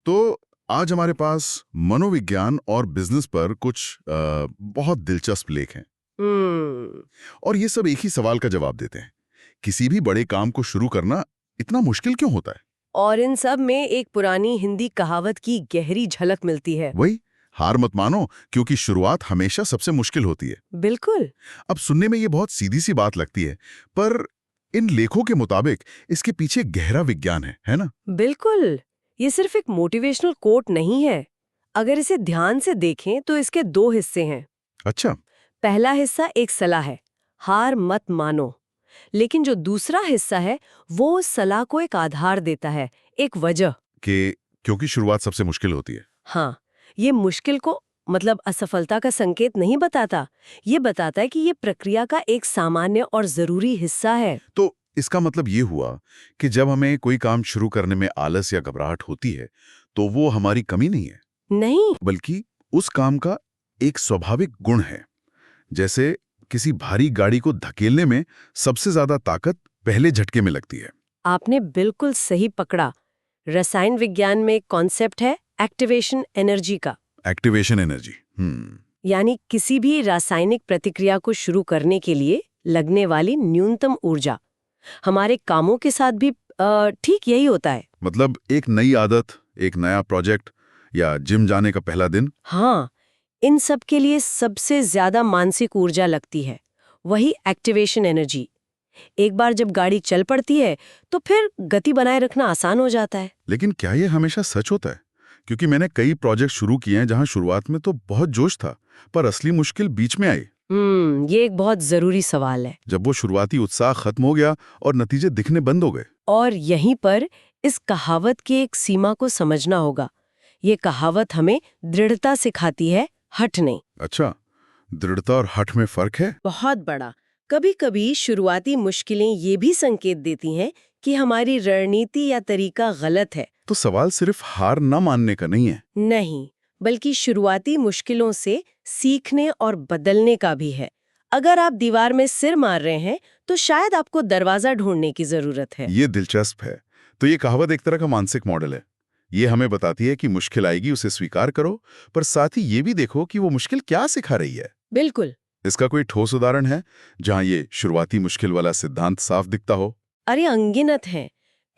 तो आज हमारे पास मनोविज्ञान और बिजनेस पर कुछ बहुत दिलचस्प लेख हैं और ये सब एक ही सवाल का जवाब देते हैं। किसी भी बड़े काम को शुरू करना इतना मुश्किल क्यों होता है? और इन सब में एक पुरानी हिंदी कहावत की गहरी झलक मिलती है। वही, हार मत मानो, क्योंकि शुरुआत हमेशा सबसे मुश्किल होती है। बिल्कुल। अब सुनने में ये बहुत सीधी सी बात लगती है, पर इन लेखों के मुताबिक इसके पीछे गहरा विज्ञान है ना? बिल्कुल, ये सिर्फ एक मोटिवेशनल कोट नहीं है। अगर इसे ध्यान से देखें तो इसके दो हिस्से हैं। अच्छा। पहला हिस्सा एक सलाह है, हार मत मानो। लेकिन जो दूसरा हिस्सा है वो उस सलाह को एक आधार देता है, एक वजह कि क्योंकि शुरुआत सबसे मुश्किल होती है। हाँ, ये मुश्किल को मतलब असफलता का संकेत नहीं बताता। ये बताता है कि ये प्रक्रिया का एक सामान्य और जरूरी हिस्सा है। तो इसका मतलब ये हुआ कि जब हमें कोई काम शुरू करने में आलस या घबराहट होती है, तो वो हमारी कमी नहीं है, नहीं, बल्कि उस काम का एक स्वाभाविक गुण है। जैसे किसी भारी गाड़ी को धकेलने में सबसे ज्यादा ताकत पहले झटके में लगती है। आपने बिल्कुल सही पकड़ा। रसायन विज्ञान में एक कॉन्सेप्ट है एक्टिवेशन एनर्जी का। Activation energy. यानी किसी भी रासायनिक प्रतिक्रिया को शुरू करने के लिए लगने वाली न्यूनतम ऊर्जा। हमारे कामों के साथ भी ठीक यही होता है। मतलब एक नई आदत, एक नया प्रोजेक्ट या जिम जाने का पहला दिन। हाँ, इन सब के लिए सबसे ज्यादा मानसिक ऊर्जा लगती है, वही एक्टिवेशन एनर्जी। एक बार जब गाड़ी चल पड़ती है तो फिर गति बनाए रखना आसान हो जाता है। लेकिन क्या ये हमेशा सच होता है? क्योंकि मैंने कई प्रोजेक्ट शुरू किए हैं जहां शुरुआत में तो बहुत जोश था, पर असली मुश्किल बीच में आई। ये एक बहुत जरूरी सवाल है। जब वो शुरुआती उत्साह खत्म हो गया और नतीजे दिखने बंद हो गए। और यहीं पर इस कहावत की एक सीमा को समझना होगा। ये कहावत हमें दृढ़ता सिखाती है, हठ नहीं। अच्छा, दृढ़ता और हठ में फर्क है? बहुत बड़ा। कभी कभी शुरुआती मुश्किलें ये भी संकेत देती हैं कि हमारी रणनीति या तरीका गलत है। तो सवाल सिर्फ हार न मानने का नहीं है। नहीं, बल्कि शुरुआती मुश्किलों से सीखने और बदलने का भी है। अगर आप दीवार में सिर मार रहे हैं तो शायद आपको दरवाजा ढूंढने की जरूरत है। ये दिलचस्प है। तो ये कहावत एक तरह का मानसिक मॉडल है। ये हमें बताती है कि मुश्किल आएगी, उसे स्वीकार करो, पर साथ ही ये भी देखो कि वो मुश्किल क्या सिखा रही है। बिल्कुल। इसका कोई ठोस उदाहरण है जहां ये शुरुआती मुश्किल वाला सिद्धांत साफ दिखता हो? अरे अनगिनत हैं।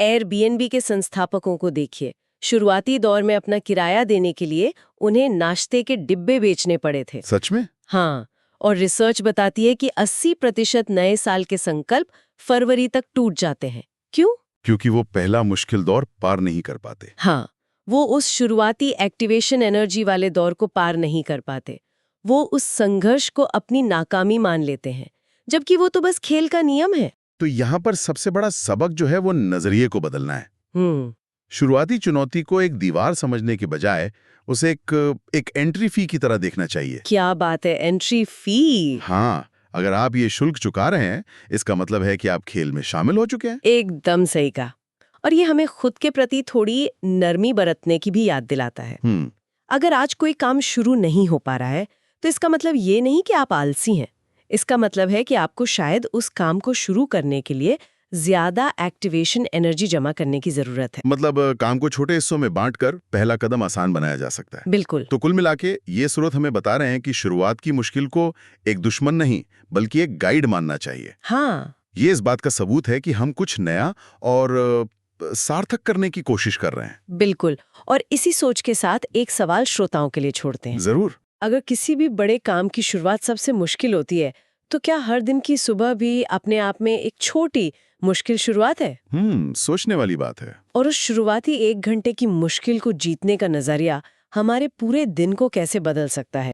एयरबीएनबी के संस्थापकों को देखिए। शुरुआती दौर में अपना किराया देने के लिए उन्हें नाश्ते के डिब्बे बेचने पड़े थे। सच में? हाँ, और रिसर्च बताती है कि 80% नए साल के संकल्प फरवरी तक टूट जाते हैं। क्यों? क्योंकि वो पहला मुश्किल दौर पार नहीं कर पाते। हाँ, वो उस शुरुआती एक्टिवेशन एनर्जी वाले दौर को पार नहीं कर पाते। वो उस संघर्ष को अपनी नाकामी मान लेते हैं, जबकि वो तो बस खेल का नियम है। तो यहाँ पर सबसे बड़ा सबक जो है वो नजरिए को बदलना है। शुरुआती चुनौती को एक दीवार समझने के बजाय उसे एक एंट्री फी की तरह देखना चाहिए। क्या बात है, एंट्री फी! हाँ, अगर आप ये शुल्क चुका रहे हैं, इसका मतलब है कि आप खेल में शामिल हो चुके हैं। एकदम सही कहा। और ये हमें खुद के प्रति थोड़ी नरमी बरतने की भी याद दिलाता है। अगर आज कोई काम शुरू नहीं हो पा रहा है तो इसका मतलब ये नहीं कि आप आलसी हैं। इसका मतलब है कि आपको शायद उस काम को शुरू करने के लिए ज्यादा एक्टिवेशन एनर्जी जमा करने की जरूरत है। मतलब काम को छोटे हिस्सों में बांटकर पहला कदम आसान बनाया जा सकता है। बिल्कुल। तो कुल मिलाके ये स्रोत हमें बता रहे हैं कि शुरुआत की मुश्किल को एक दुश्मन नहीं बल्कि एक गाइड मानना चाहिए। हाँ, ये इस बात का सबूत है कि हम कुछ नया और सार्थक करने की कोशिश कर रहे हैं। बिल्कुल। और इसी सोच के साथ एक सवाल श्रोताओं के लिए छोड़ते हैं। जरूर। अगर किसी भी बड़े काम की शुरुआत सबसे मुश्किल होती है तो क्या हर दिन की सुबह भी अपने आप में एक छोटी मुश्किल शुरुआत है? सोचने वाली बात है। और उस शुरुआती 1 घंटे की मुश्किल को जीतने का नजरिया हमारे पूरे दिन को कैसे बदल सकता है?